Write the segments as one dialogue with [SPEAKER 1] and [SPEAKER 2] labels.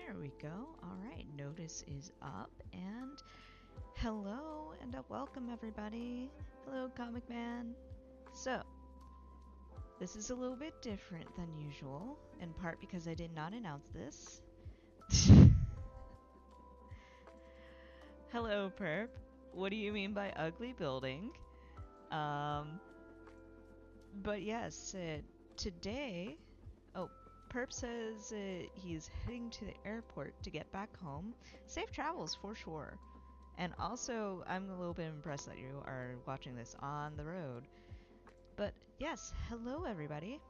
[SPEAKER 1] There we go. Alright, notice is up, and hello and welcome everybody. Hello, Comic Man. So, this is a little bit different than usual, in part because I did not announce this. Hello, Perp. What do you mean by ugly building? But yes, today... Oh, Perp says he's heading to the airport to get back home. Safe travels for sure. And also, I'm a little bit impressed that you are watching this on the road. But yes, hello everybody.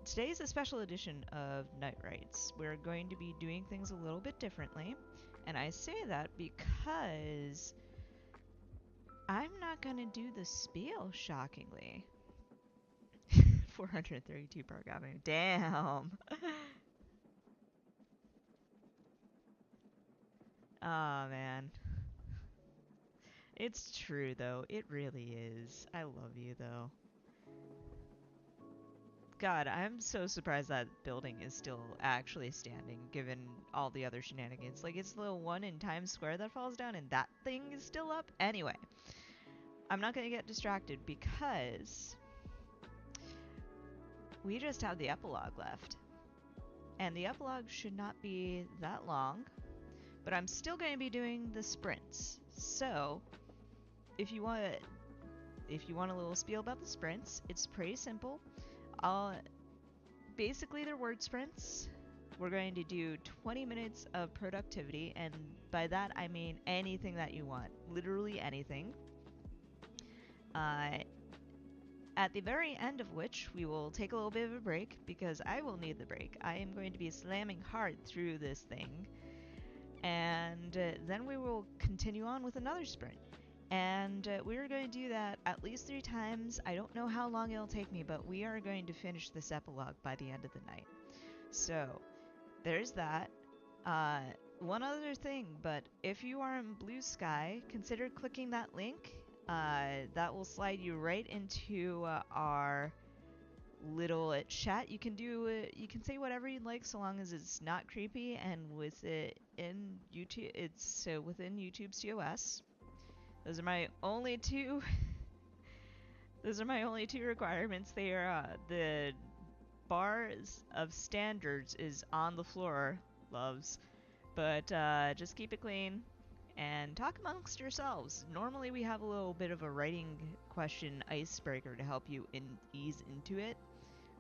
[SPEAKER 1] Today is a special edition of Night Rights. We're going to be doing things a little bit differently. And I say that because I'm not going to do the spiel, shockingly. 432 Park Avenue. Damn. Aw, man. It's true, though. It really is. I love you, though. God, I'm so surprised that building is still actually standing, given all the other shenanigans. Like, it's the one in Times Square that falls down, and that thing is still up? Anyway, I'm not gonna get distracted because we just have the epilogue left. And the epilogue should not be that long, but I'm still going to be doing the sprints. So, if you want a little spiel about the sprints, it's pretty simple. Basically they're word sprints. We're going to do 20 minutes of productivity, and by that I mean anything that you want. Literally anything. At the very end of which, we will take a little bit of a break, because I will need the break. I am going to be slamming hard through this thing. And then we will continue on with another sprint. And we're going to do that at least 3 times. I don't know how long it'll take me, but we are going to finish this epilogue by the end of the night. So, there's that. One other thing, but if you are in Blue Sky, consider clicking that link. That will slide you right into our little chat. You can you can say whatever you'd like, so long as it's not creepy, and with it in YouTube, it's within YouTube's TOS. Those are my only two. Those are my only 2 requirements. They are the bars of standards is on the floor, loves, but just keep it clean and talk amongst yourselves. Normally we have a little bit of a writing question icebreaker to help you ease into it,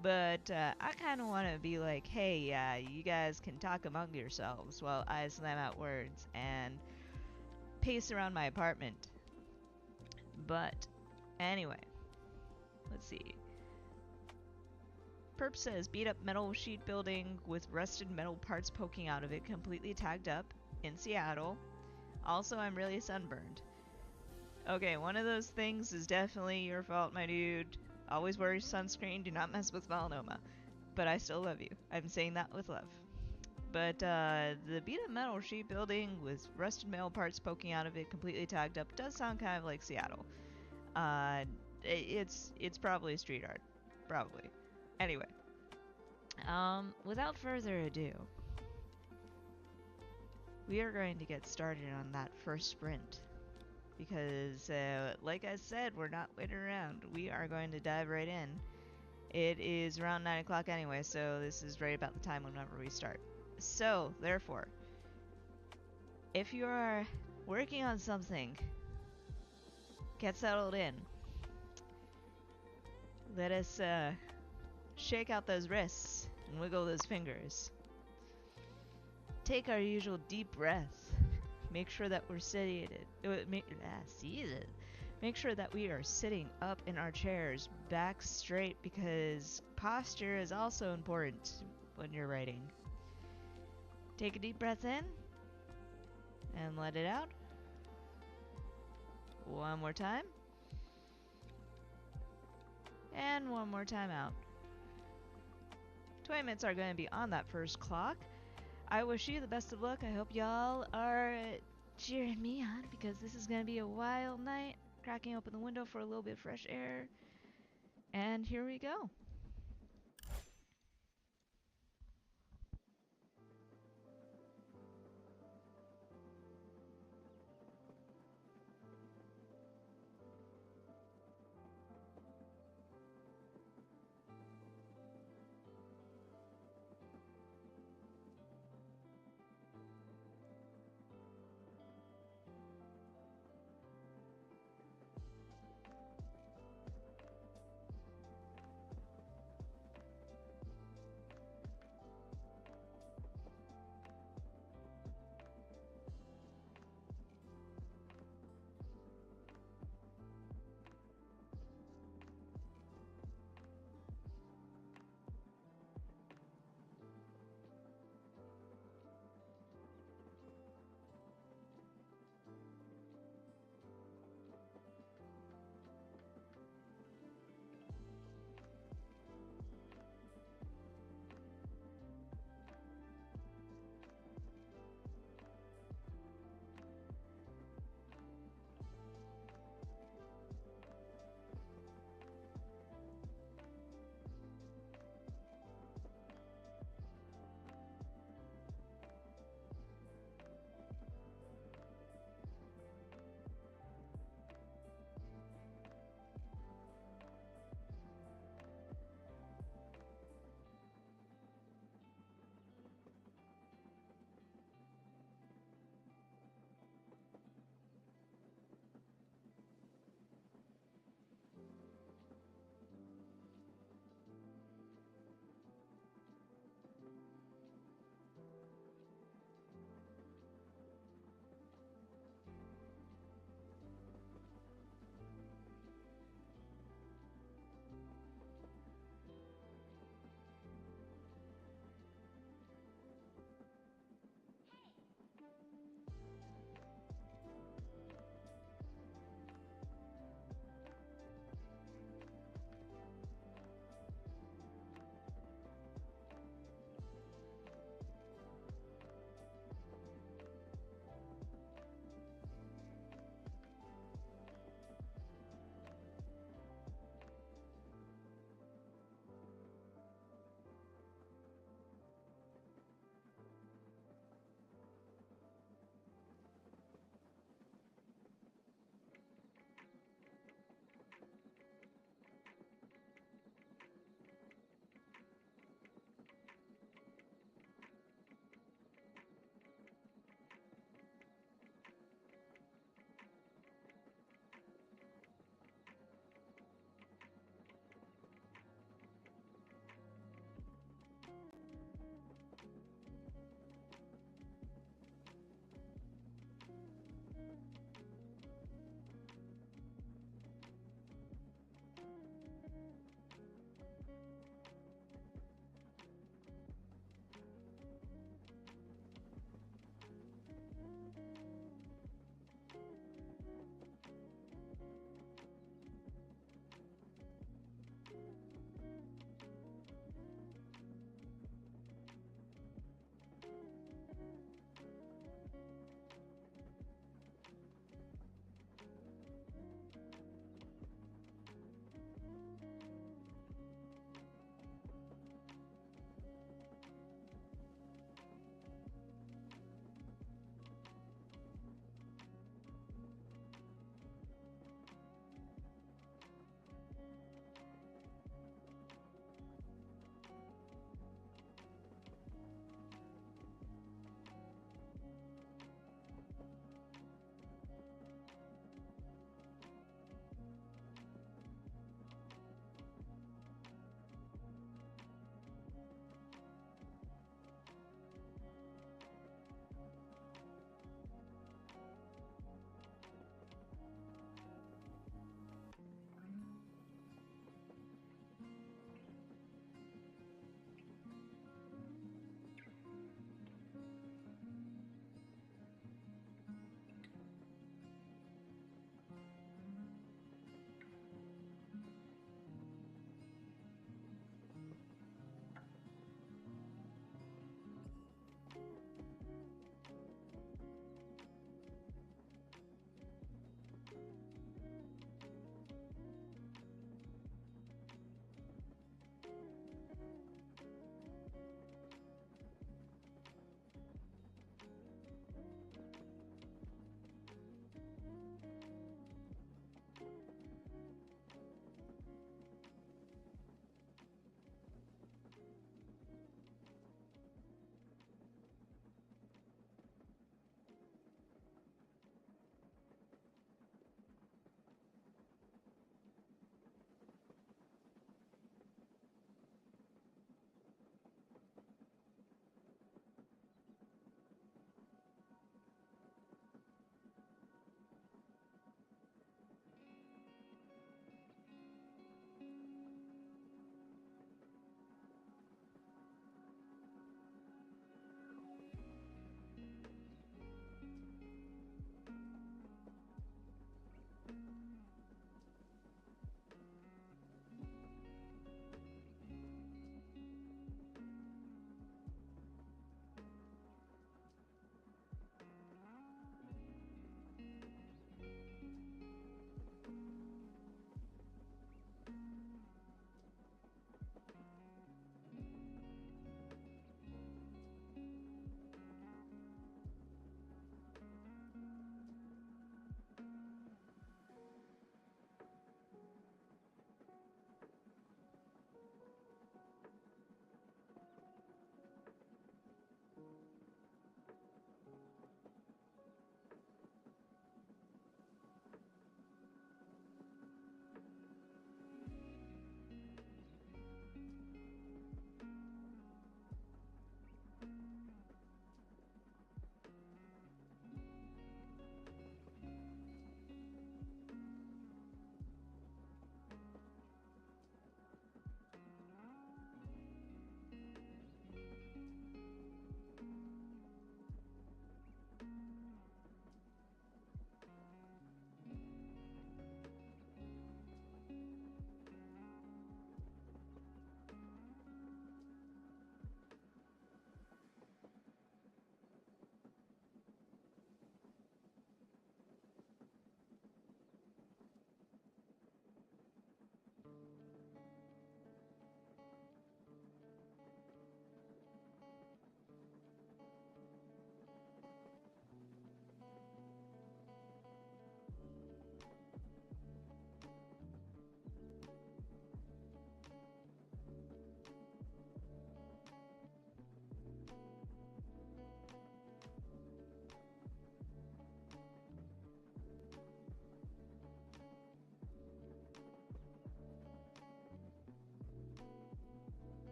[SPEAKER 1] but I kind of want to be like, hey, you guys can talk among yourselves while I slam out words and pace around my apartment. But anyway, let's see. Perp says, beat up metal sheet building with rusted metal parts poking out of it, completely tagged up, in Seattle. Also, I'm really sunburned. Okay, one of those things is definitely your fault, my dude. Always wear sunscreen, do not mess with melanoma. But I still love you. I'm saying that with love. But the beat up metal sheet building with rusted metal parts poking out of it, completely tagged up, does sound kind of like Seattle. It's probably street art. Probably. Anyway. Without further ado, we are going to get started on that first sprint. Because, like I said, we're not waiting around. We are going to dive right in. It is around 9 o'clock anyway, so this is right about the time whenever we start. So, therefore, if you are working on something, get settled in. Let us shake out those wrists and wiggle those fingers. Take our usual deep breath. Make sure that we're seated. Make sure that we are sitting up in our chairs, back straight, because posture is also important when you're writing. Take a deep breath in and let it out. One more time. And one more time out. 20 minutes are going to be on that first clock. I wish you the best of luck. I hope y'all are cheering me on, because this is going to be a wild night. Cracking open the window for a little bit of fresh air. And here we go.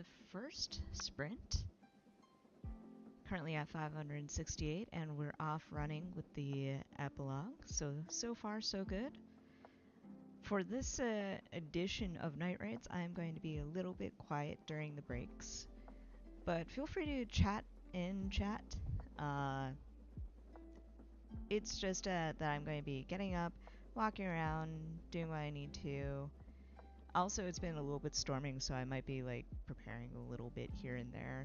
[SPEAKER 1] the first sprint. Currently at 568, and we're off running with the epilogue. So far, so good. For this edition of Night Raids, I'm going to be a little bit quiet during the breaks, but feel free to chat in chat. It's just that I'm going to be getting up, walking around, doing what I need to. Also, it's been a little bit storming, so I might be like preparing a little bit here and there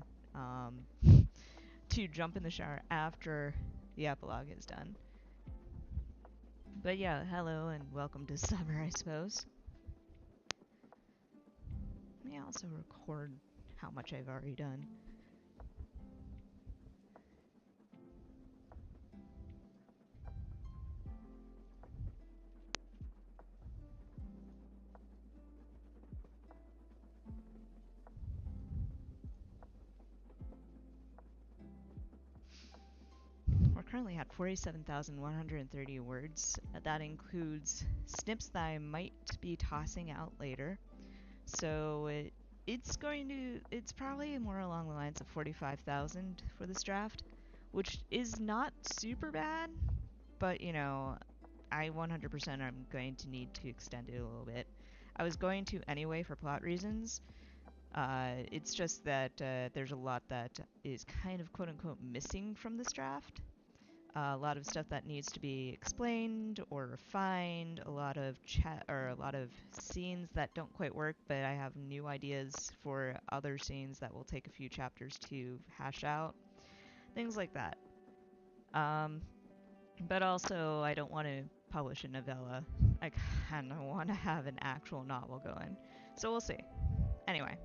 [SPEAKER 1] to jump in the shower after the epilogue is done. But yeah, hello and welcome to summer, I suppose. Let me also record how much I've already done. We're currently at 47,130 words. That includes snips that I might be tossing out later. So it's probably more along the lines of 45,000 for this draft, which is not super bad, but you know, I 100% am going to need to extend it a little bit. I was going to anyway for plot reasons. It's just that there's a lot that is kind of quote-unquote missing from this draft. A lot of stuff that needs to be explained or refined, a lot of scenes that don't quite work, but I have new ideas for other scenes that will take a few chapters to hash out. Things like that. But also, I don't want to publish a novella. I kind of want to have an actual novel going. So we'll see. Anyway.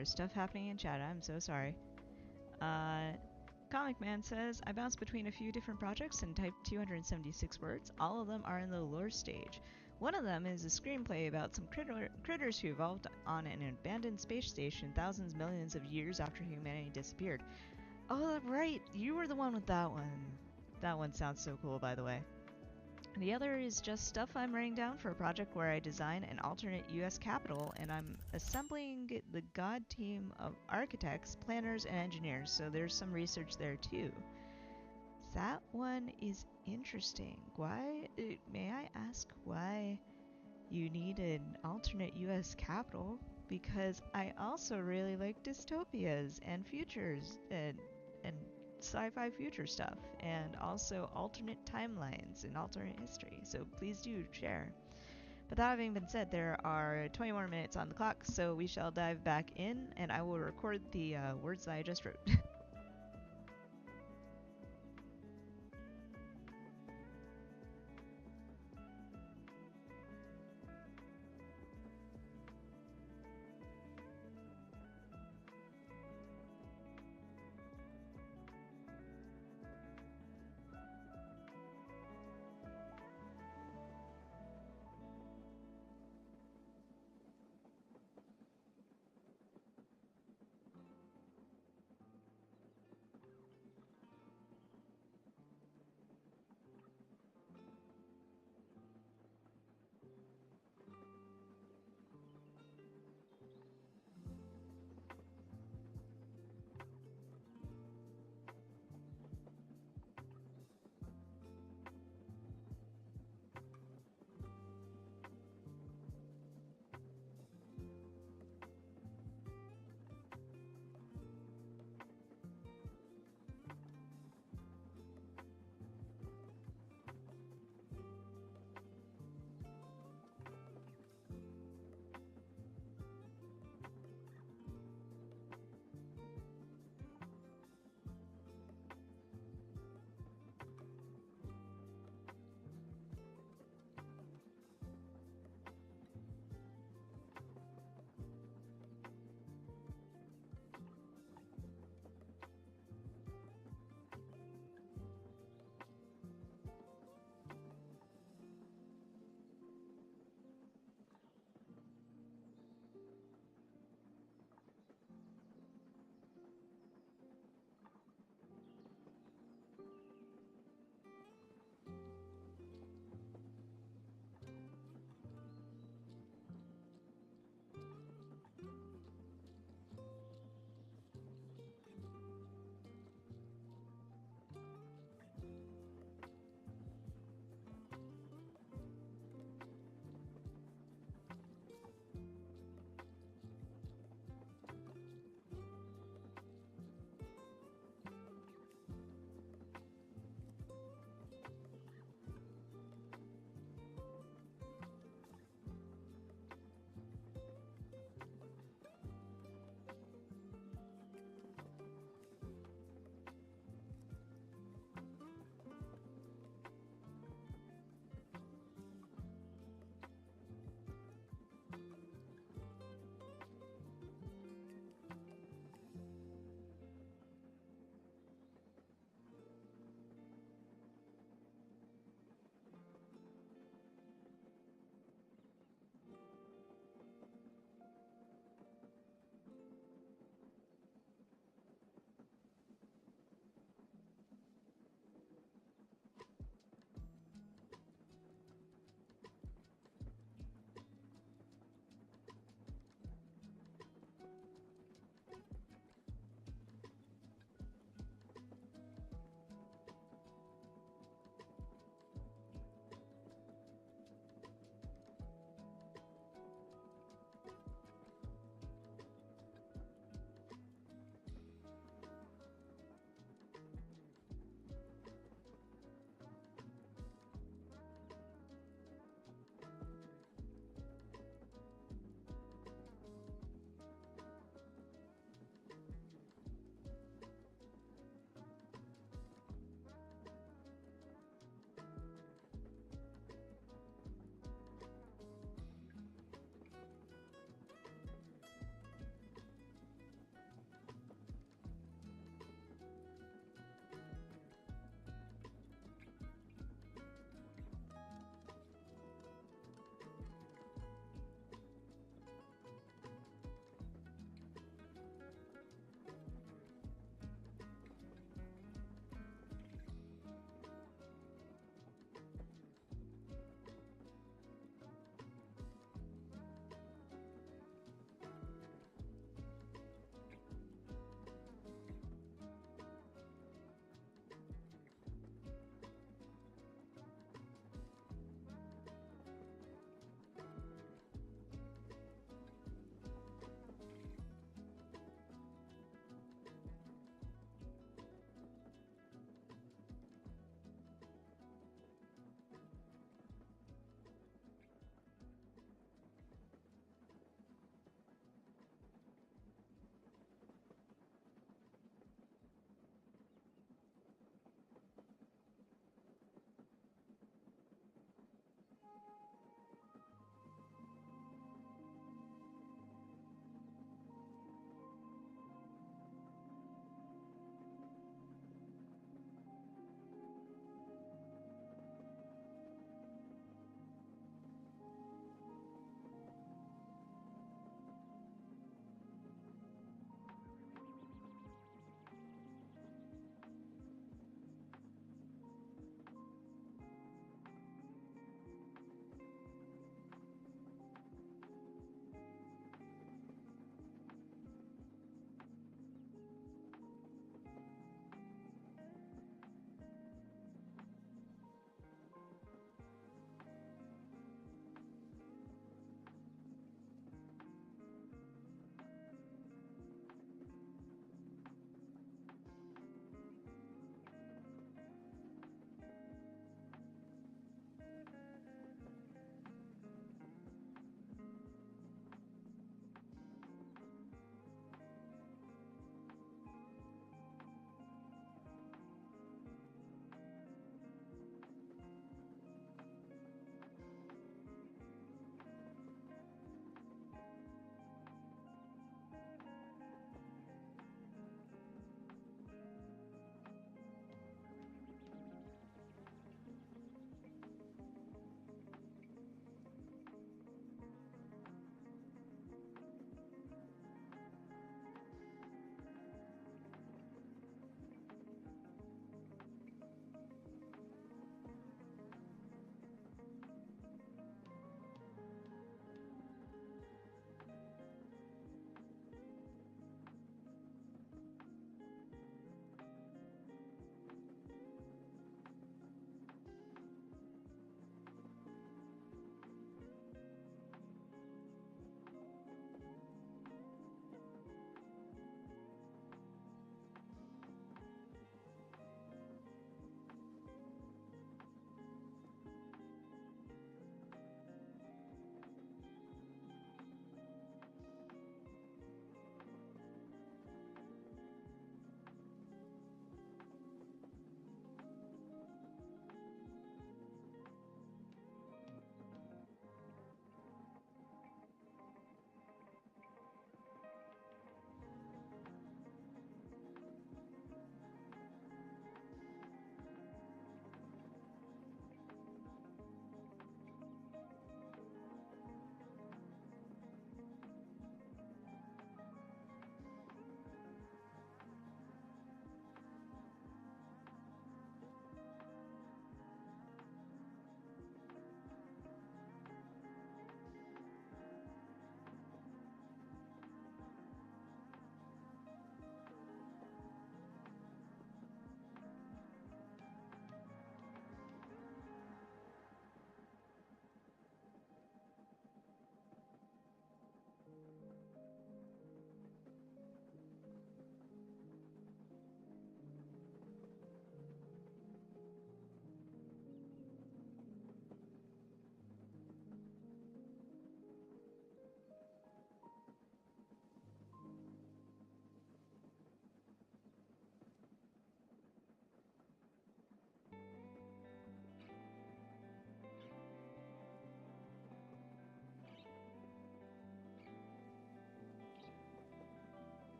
[SPEAKER 1] There is stuff happening in chat. I'm so sorry. Comic Man says, I bounce between a few different projects and type 276 words. All of them are in the lore stage. One of them is a screenplay about some critters who evolved on an abandoned space station thousands, millions of years after humanity disappeared. Oh, right. You were the one with that one. That one sounds so cool, by the way. The other is just stuff I'm writing down for a project where I design an alternate US capital, and I'm assembling the god team of architects, planners, and engineers, so there's some research there too. That one is interesting. Why, may I ask why you need an alternate US capital? Because I also really like dystopias and futures and sci-fi future stuff, and also alternate timelines and alternate history, so please do share. But that having been said, there are 20 more minutes on the clock, so we shall dive back in, and I will record the words that I just wrote.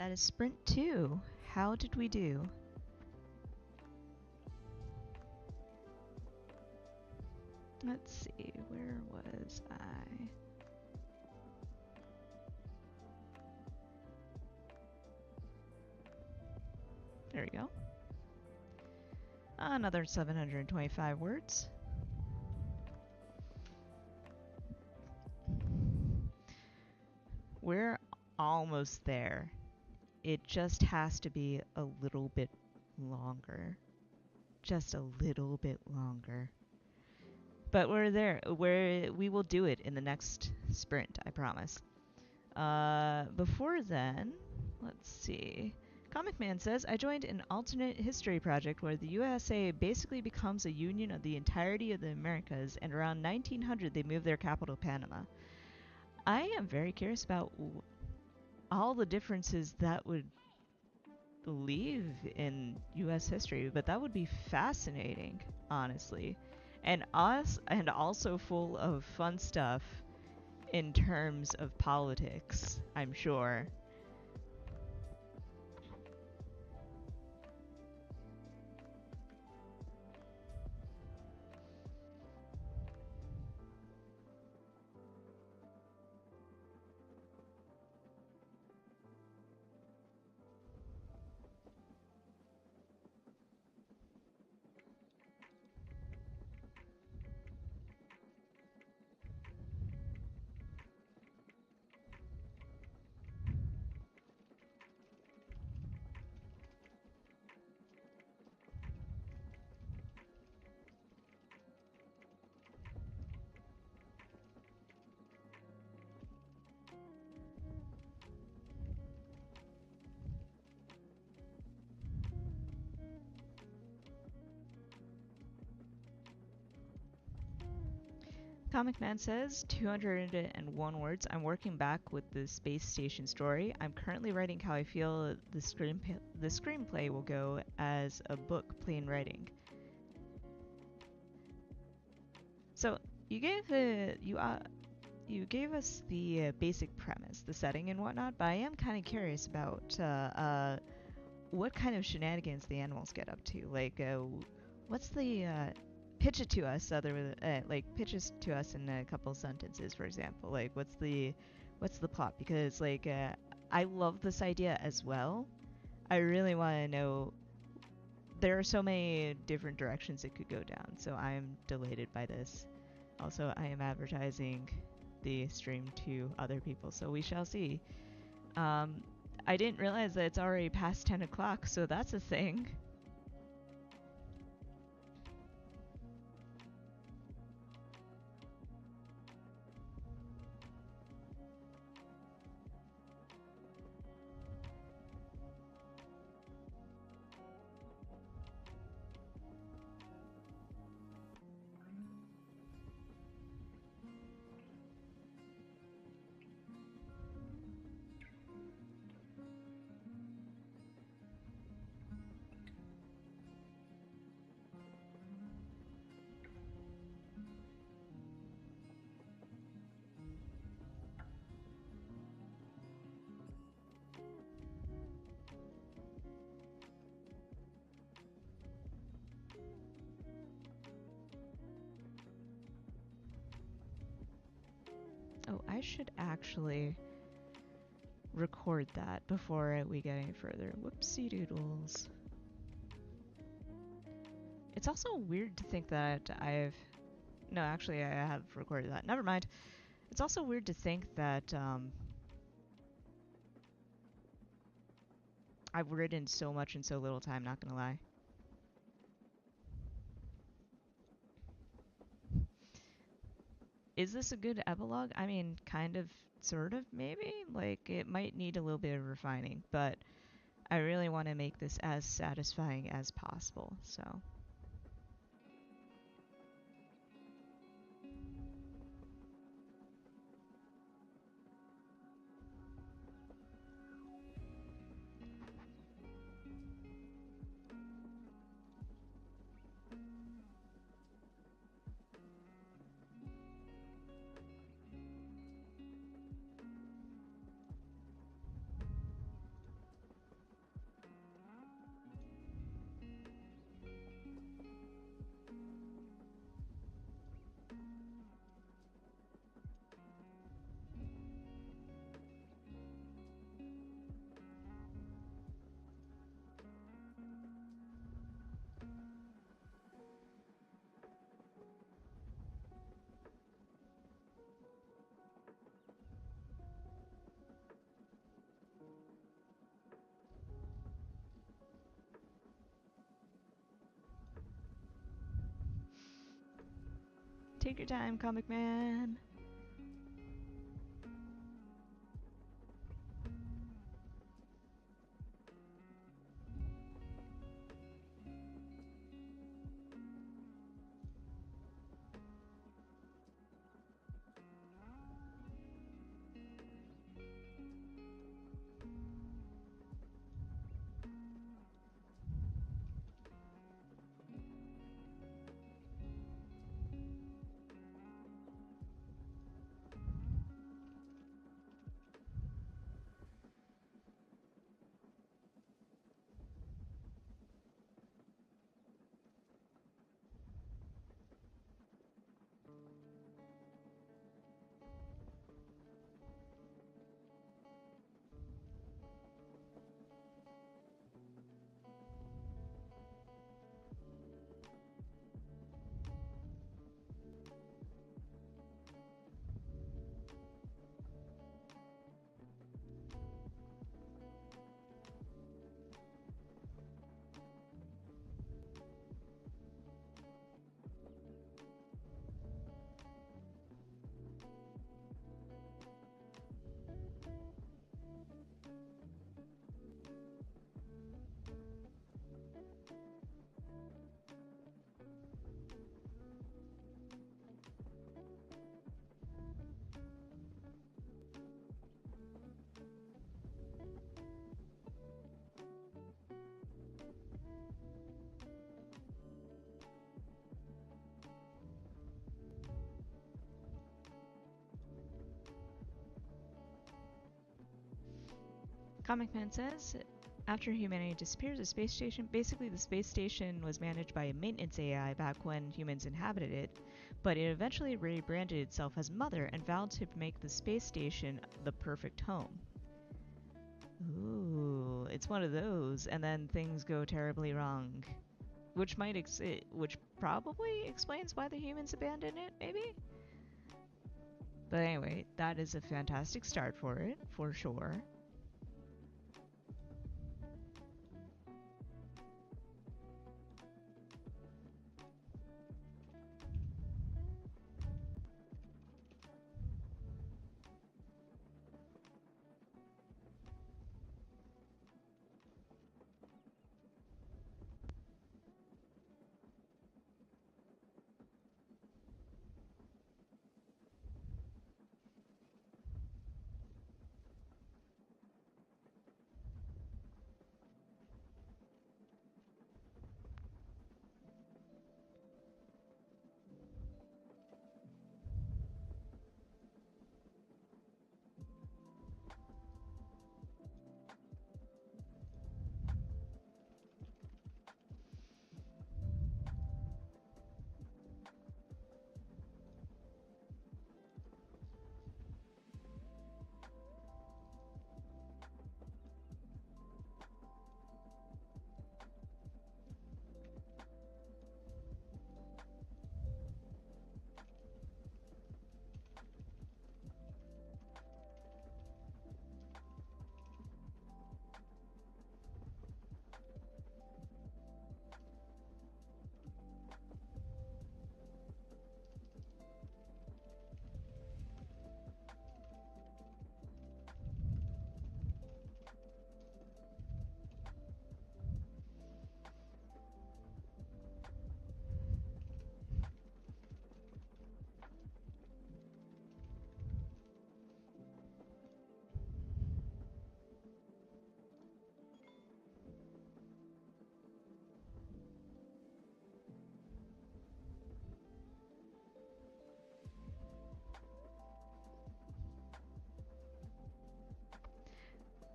[SPEAKER 1] That is sprint 2. How did we do? Let's see, where was I? There we go. Another 725 words. We're almost there. It just has to be a little bit longer. Just a little bit longer. But we're there. We will do it in the next sprint, I promise. Before then, let's see. Comic Man says, I joined an alternate history project where the USA basically becomes a union of the entirety of the Americas, and around 1900 they moved their capital to Panama. I am very curious about all the differences that would leave in US history, but that would be fascinating, honestly. And also full of fun stuff in terms of politics, I'm sure. Comic Man says, 201 words. I'm working back with the space station story. I'm currently writing how I feel the screenplay will go as a book, plain writing. So you gave us the basic premise, the setting and whatnot, but I am kind of curious about what kind of shenanigans the animals get up to. Like, what's the pitch it to us pitch it to us in a couple sentences, for example. Like, what's the plot? Because I love this idea as well. I really want to know. There are so many different directions it could go down, so I am delighted by this. Also, I am advertising the stream to other people, so we shall see. I didn't realize that it's already past 10 o'clock, so that's a thing. Oh, I should actually record that before we get any further. Whoopsie doodles. It's also weird to think that no, actually, I have recorded that. Never mind. It's also weird to think that I've written so much in so little time, not gonna lie. Is this a good epilogue? I mean, kind of, sort of, maybe? Like, it might need a little bit of refining, but I really want to make this as satisfying as possible, so. Take your time, Comic Man. Comic Man says, after humanity disappears, the space station, basically the space station was managed by a maintenance AI back when humans inhabited it, but it eventually rebranded itself as Mother and vowed to make the space station the perfect home. Ooh, it's one of those, and then things go terribly wrong. Which which probably explains why the humans abandoned it, maybe? But anyway, that is a fantastic start for it, for sure.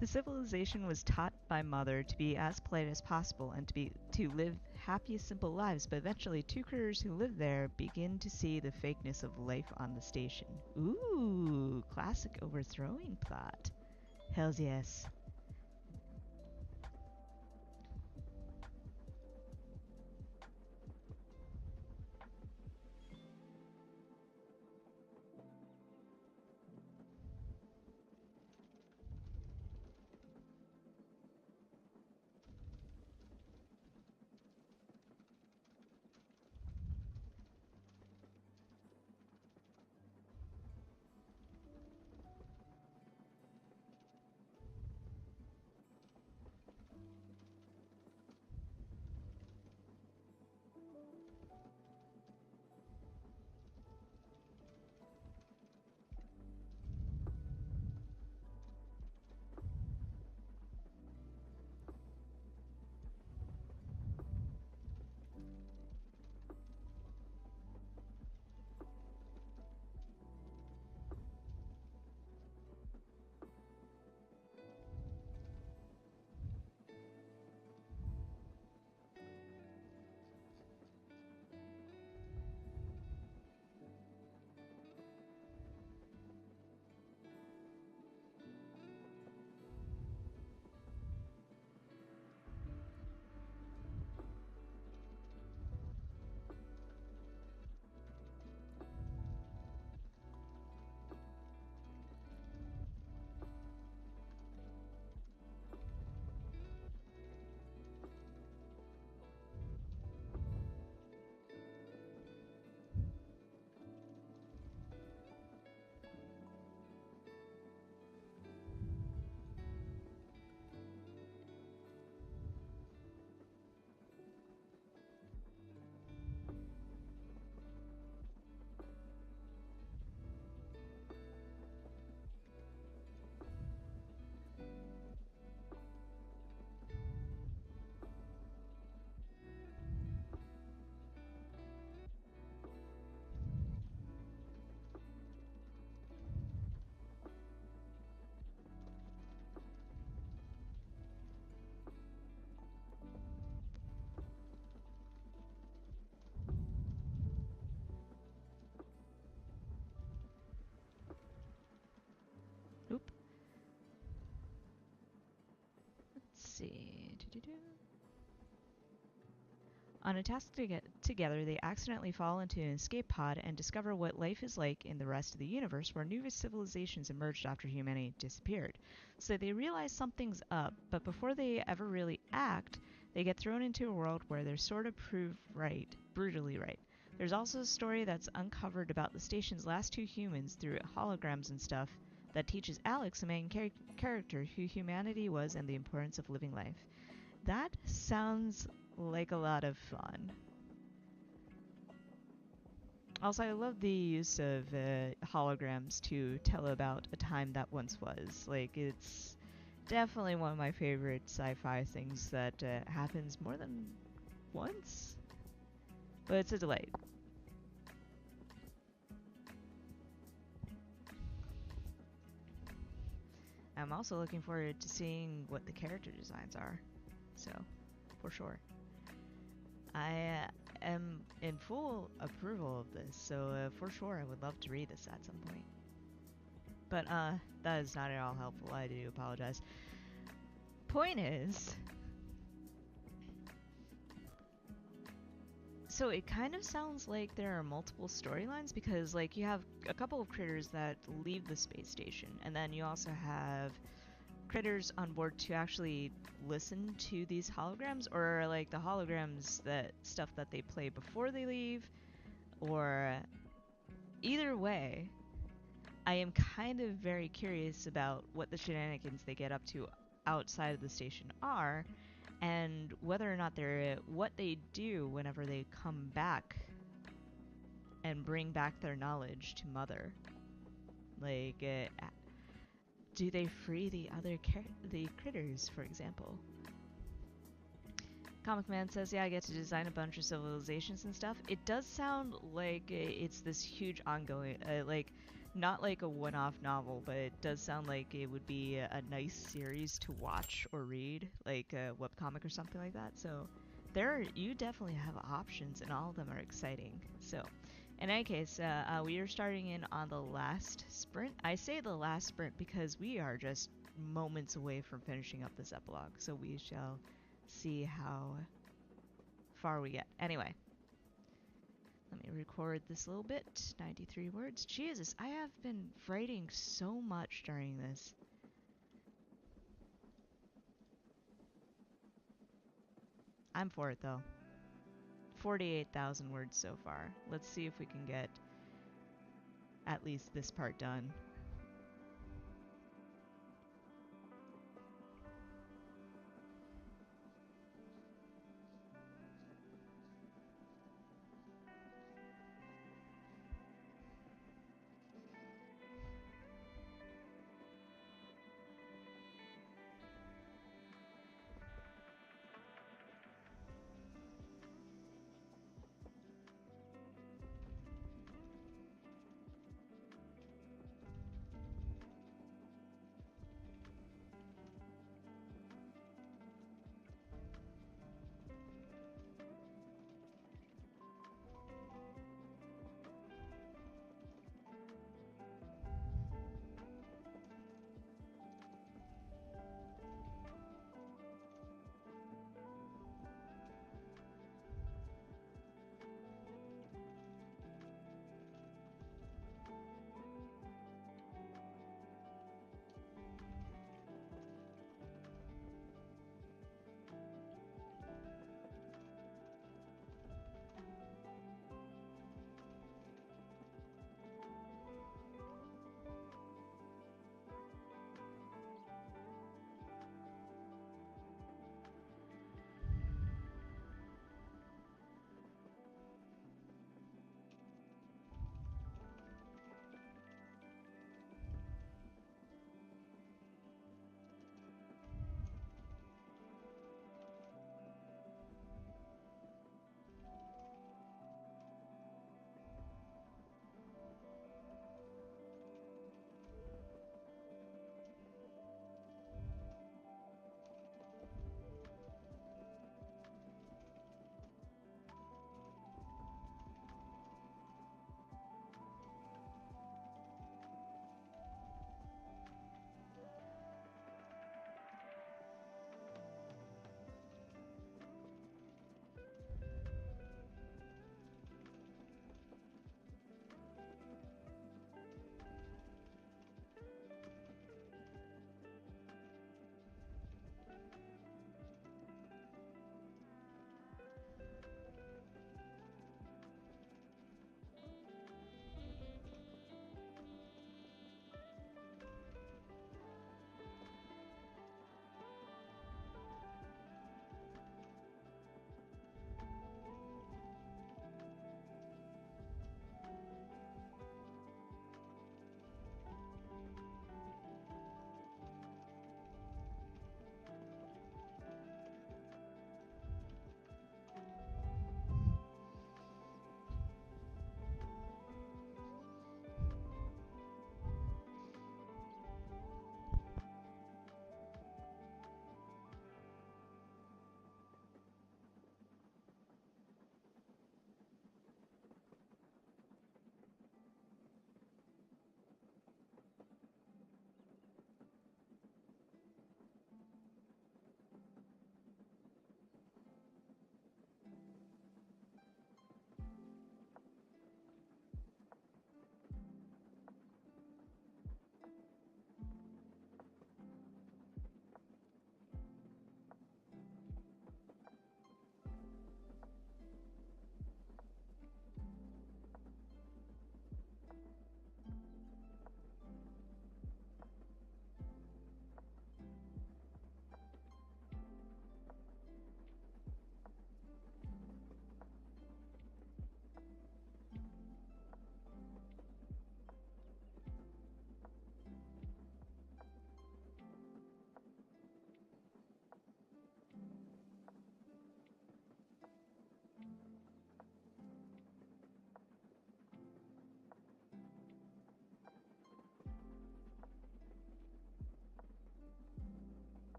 [SPEAKER 1] The civilization was taught by Mother to be as polite as possible and to live happy, simple lives, but eventually two critters who live there begin to see the fakeness of life on the station. Ooh, classic overthrowing plot. Hells yes. On a task to get together, they accidentally fall into an escape pod and discover what life is like in the rest of the universe where new civilizations emerged after humanity disappeared. So they realize something's up, but before they ever really act, they get thrown into a world where they're sort of proved right, brutally right. There's also a story that's uncovered about the station's last two humans through holograms and stuff that teaches Alex, a main character, who humanity was and the importance of living life. That sounds like a lot of fun. Also, I love the use of holograms to tell about a time that once was. Like, it's definitely one of my favorite sci-fi things that happens more than once. But it's a delight. I'm also looking forward to seeing what the character designs are. So, for sure. I am in full approval of this, so for sure I would love to read this at some point. But that is not at all helpful. I do apologize. Point is, so it kind of sounds like there are multiple storylines because, like, you have a couple of critters that leave the space station, and then you also have critters on board to actually listen to these holograms, or like the holograms, that stuff that they play before they leave, or either way, I am kind of very curious about what the shenanigans they get up to outside of the station are, and whether or not they're what they do whenever they come back and bring back their knowledge to Mother. Like, do they free the other the critters, for example? Comic Man says, yeah, I get to design a bunch of civilizations and stuff. It does sound like it's this huge ongoing, like, not like a one-off novel, but it does sound like it would be a nice series to watch or read, like a webcomic or something like that. So you definitely have options, and all of them are exciting. So in any case, we are starting in on the last sprint. I say the last sprint because we are just moments away from finishing up this epilogue, so we shall see how far we get. Anyway, let me record this a little bit. 93 words. Jesus, I have been writing so much during this. I'm for it, though. 48,000 words so far. Let's see if we can get at least this part done.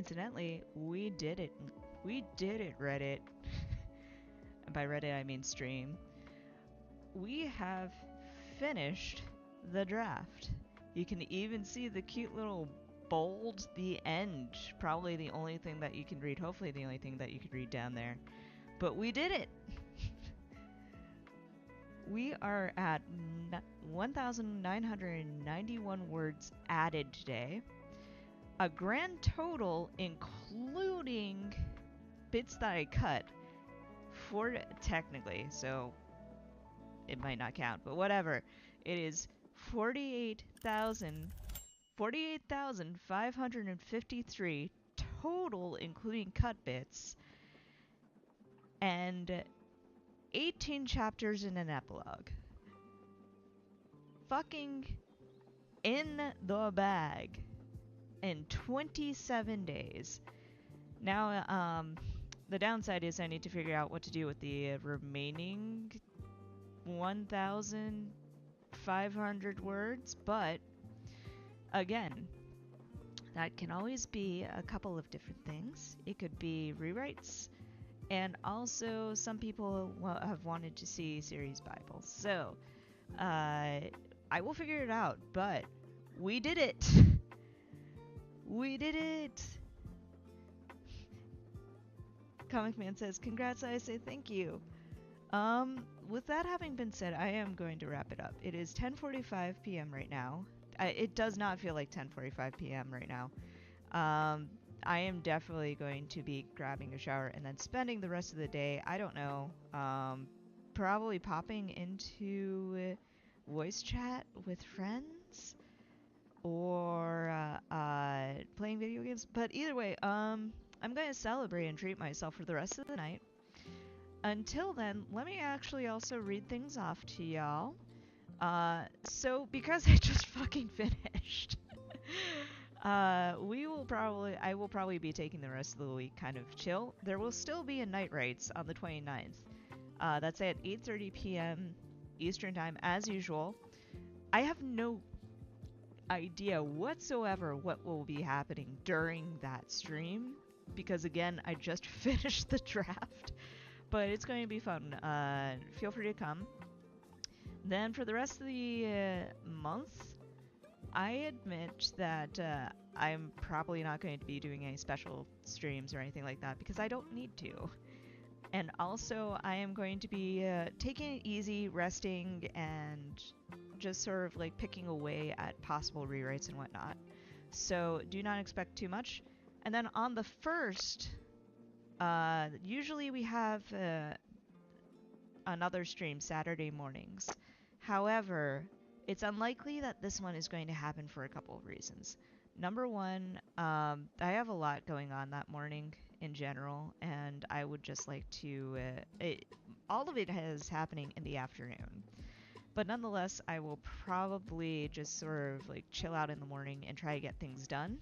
[SPEAKER 1] Incidentally, we did it. We did it, Reddit. And by Reddit, I mean stream. We have finished the draft. You can even see the cute little bold, the end. Probably the only thing that you can read. Hopefully the only thing that you can read down there. But we did it! We are at 1,991 words added today. A grand total, including bits that I cut, for technically, so it might not count, but whatever. It is 48,553 total, including cut bits, and 18 chapters in an epilogue. Fucking in the bag in 27 days. Now, the downside is I need to figure out what to do with the remaining 1,500 words, but again, that can always be a couple of different things. It could be rewrites, and also some people have wanted to see series Bibles. So, I will figure it out, but we did it! We did it! Comic Man says, congrats, I say thank you. With that having been said, I am going to wrap it up. It is 10:45 p.m. right now. It does not feel like 10:45 p.m. right now. I am definitely going to be grabbing a shower and then spending the rest of the day, I don't know, probably popping into voice chat with friends or playing video games. But either way, I'm going to celebrate and treat myself for the rest of the night. Until then, let me actually also read things off to y'all. So because I just fucking finished, I will probably be taking the rest of the week kind of chill. There will still be a night rights on the 29th. That's at 8:30 p.m. Eastern time as usual. I have no idea whatsoever what will be happening during that stream because again, I just finished the draft. But it's going to be fun. Feel free to come. Then for the rest of the month, I admit that I'm probably not going to be doing any special streams or anything like that because I don't need to. And also, I am going to be taking it easy, resting, and just sort of like picking away at possible rewrites and whatnot. So do not expect too much. And then on the 1st, usually we have another stream Saturday mornings. However, it's unlikely that this one is going to happen for a couple of reasons. Number one, I have a lot going on that morning in general, and I would just like to... all of it is happening in the afternoon. But nonetheless, I will probably just sort of like chill out in the morning and try to get things done.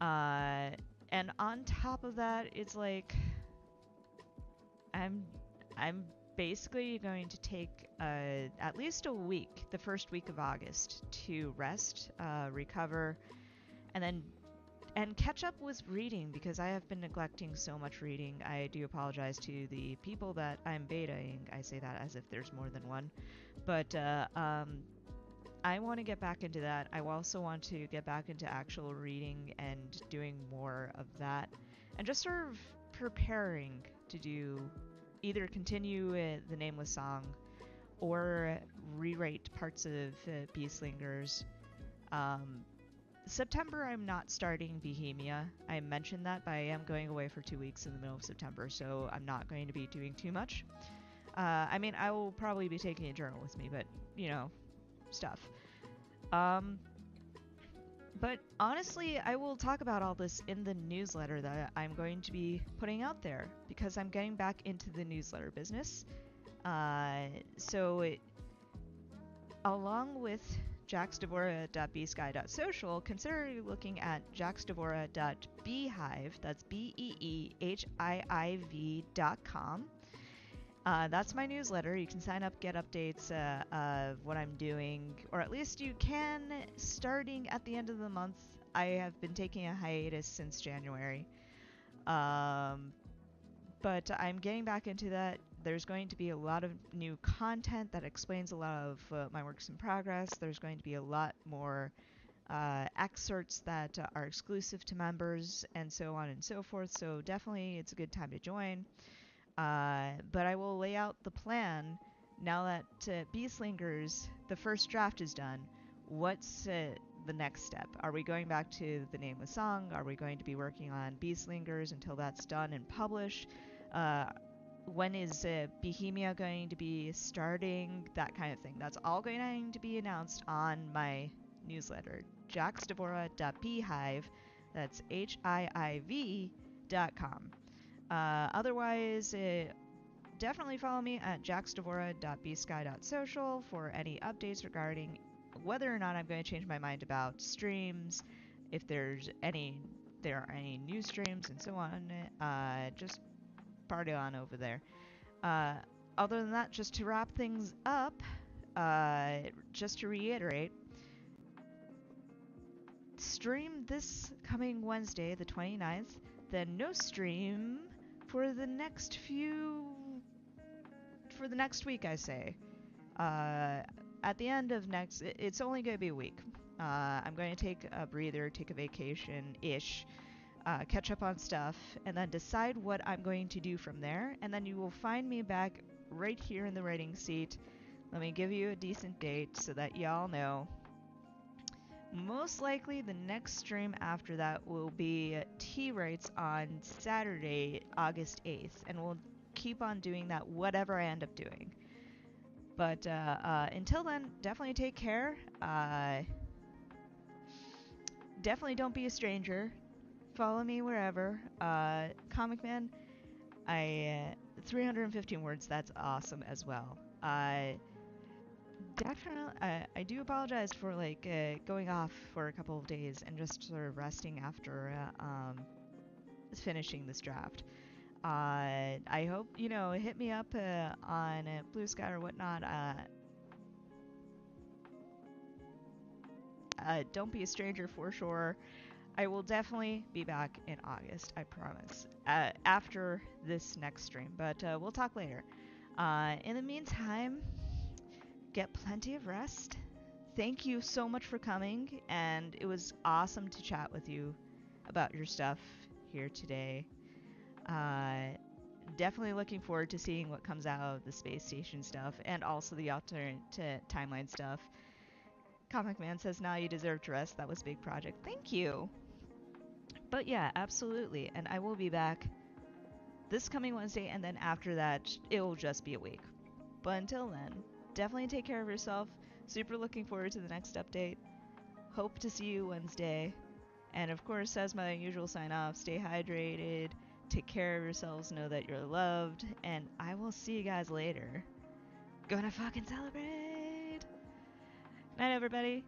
[SPEAKER 1] And on top of that, it's like I'm basically going to take at least a week, the first week of August, to rest, recover, and catch up with reading because I have been neglecting so much reading. I do apologize to the people that I'm betaing. I say that as if there's more than one, but I want to get back into that. I also want to get back into actual reading and doing more of that. And just sort of preparing to do either continue the Nameless Song or rewrite parts of Beeslingers. September I'm not starting Bohemia. I mentioned that, but I am going away for 2 weeks in the middle of September, so I'm not going to be doing too much. I mean, I will probably be taking a journal with me, but, you know, stuff. But honestly, I will talk about all this in the newsletter that I'm going to be putting out there because I'm getting back into the newsletter business. Along with jaxdevora.bsky.social, consider looking at jaxdevora.beehive, that's beehiiv.com. That's my newsletter. You can sign up, get updates of what I'm doing, or at least you can starting at the end of the month. I have been taking a hiatus since January. Um, but I'm getting back into that. There's going to be a lot of new content that explains a lot of my works in progress. There's going to be a lot more excerpts that are exclusive to members, and so on and so forth. So definitely, it's a good time to join. But I will lay out the plan now that Beeslingers, the first draft is done. What's the next step? Are we going back to the Nameless Song? Are we going to be working on Beeslingers until that's done and published? When is Bohemia going to be starting? That kind of thing. That's all going to be announced on my newsletter, jaxdevora.beehive. That's HIIV.com. Otherwise, definitely follow me at jaxdevora.bsky.social for any updates regarding whether or not I'm going to change my mind about streams, if there are any new streams, and so on. Just party on over there. Other than that, just to wrap things up, just to reiterate, stream this coming Wednesday, the 29th, then no stream for the next week, I say. At the end of it's only going to be a week. I'm going to take a breather, take a vacation-ish, catch up on stuff, and then decide what I'm going to do from there. And then you will find me back right here in the writing seat. Let me give you a decent date so that y'all know. Most likely the next stream after that will be T-Writes on Saturday, August 8th, and we'll keep on doing that whatever I end up doing. But until then, definitely take care. Definitely don't be a stranger. Follow me wherever. Comic Man, 315 words, that's awesome as well. Definitely, I do apologize for going off for a couple of days and just sort of resting after finishing this draft. I hope, hit me up on Blue Sky or whatnot. Don't be a stranger for sure. I will definitely be back in August, I promise, after this next stream, but we'll talk later. In the meantime, get plenty of rest. Thank you so much for coming, and it was awesome to chat with you about your stuff here today. Definitely looking forward to seeing what comes out of the space station stuff and also the alternate timeline stuff. Comic Man says, now you deserve to rest. That was a big project. Thank you. But yeah, absolutely. And I will be back this coming Wednesday, and then after that, it will just be a week. But until then, definitely take care of yourself. Super looking forward to the next update. Hope to see you Wednesday. And of course, as my usual sign off, stay hydrated, take care of yourselves, know that you're loved, and I will see you guys later. Gonna fucking celebrate! Night, everybody.